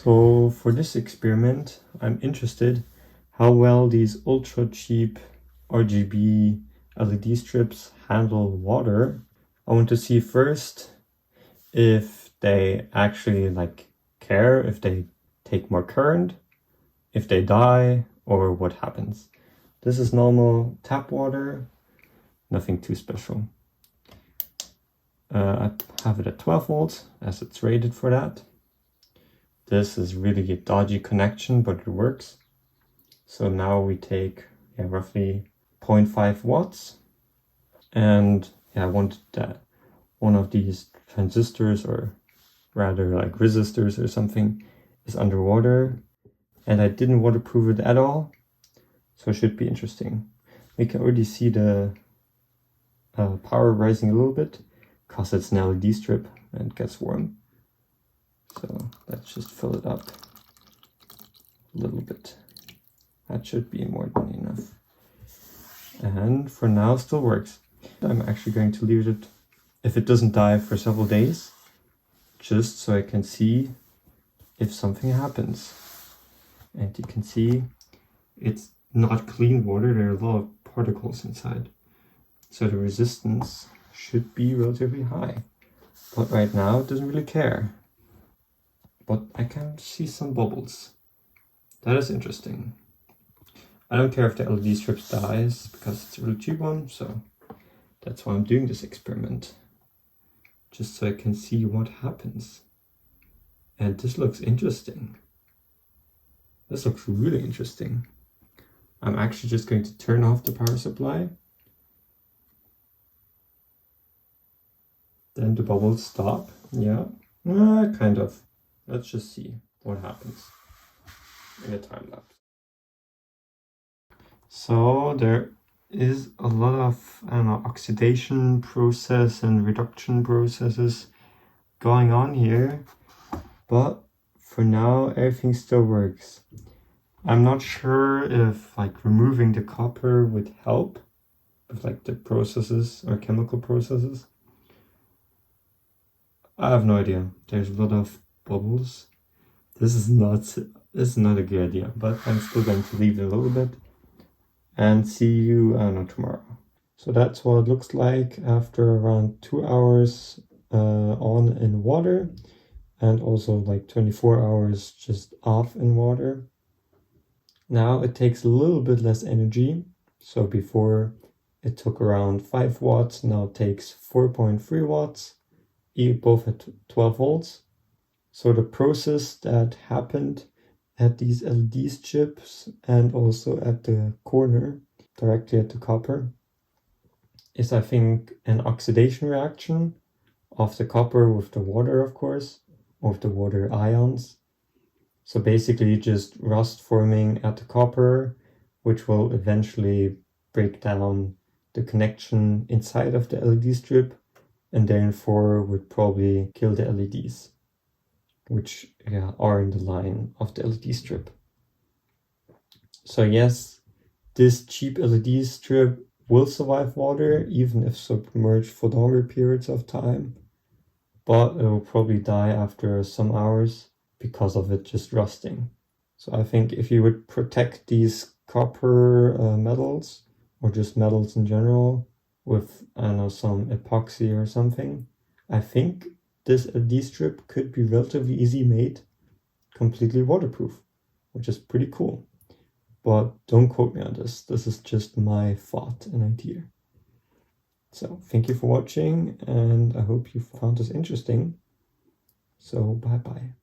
So for this experiment, I'm interested how well these ultra cheap RGB LED strips handle water. I want to see first if they actually care, if they take more current, if they die, or what happens. This is normal tap water, nothing too special. I have it at 12 volts as it's rated for that. This is really a dodgy connection, but it works. So now we take roughly 0.5 watts. And I wanted that one of these transistors, or rather like resistors or something, is underwater. And I didn't waterproof it at all. So it should be interesting. We can already see the power rising a little bit because it's an LED strip and it gets warm. So let's just fill it up a little bit. That should be more than enough. And for now still works. I'm actually going to leave it, if it doesn't die, for several days, just so I can see if something happens. And you can see it's not clean water, there are a lot of particles inside. So the resistance should be relatively high. But right now it doesn't really care. But I can see some bubbles. That is interesting. I don't care if the LED strips dies because it's a really cheap one, so that's why I'm doing this experiment. Just so I can see what happens. And this looks interesting. This looks really interesting. I'm actually just going to turn off the power supply. Then the bubbles stop. Yeah, kind of. Let's just see what happens in a time lapse. So there is a lot of oxidation process and reduction processes going on here, but for now everything still works. I'm not sure if removing the copper would help with the processes or chemical processes. I have no idea. There's a lot of bubbles. This is not a good idea, but I'm still going to leave it a little bit and see you tomorrow. So that's what it looks like after around 2 hours on in water, and also 24 hours just off in water. Now it takes a little bit less energy. So before it took around 5 watts, now it takes 4.3 watts, both at 12 volts. So the process that happened at these LED strips and also at the corner, directly at the copper, is I think an oxidation reaction of the copper with the water, of course, with the water ions. So basically just rust forming at the copper, which will eventually break down the connection inside of the LED strip and therefore would probably kill the LEDs, which are in the line of the LED strip. So yes, this cheap LED strip will survive water even if submerged for longer periods of time, but it will probably die after some hours because of it just rusting. So I think if you would protect these copper metals, or just metals in general, with some epoxy or something, I think this LED strip could be relatively easy made completely waterproof, which is pretty cool. But don't quote me on this. This is just my thought and idea. So thank you for watching, and I hope you found this interesting. So bye bye.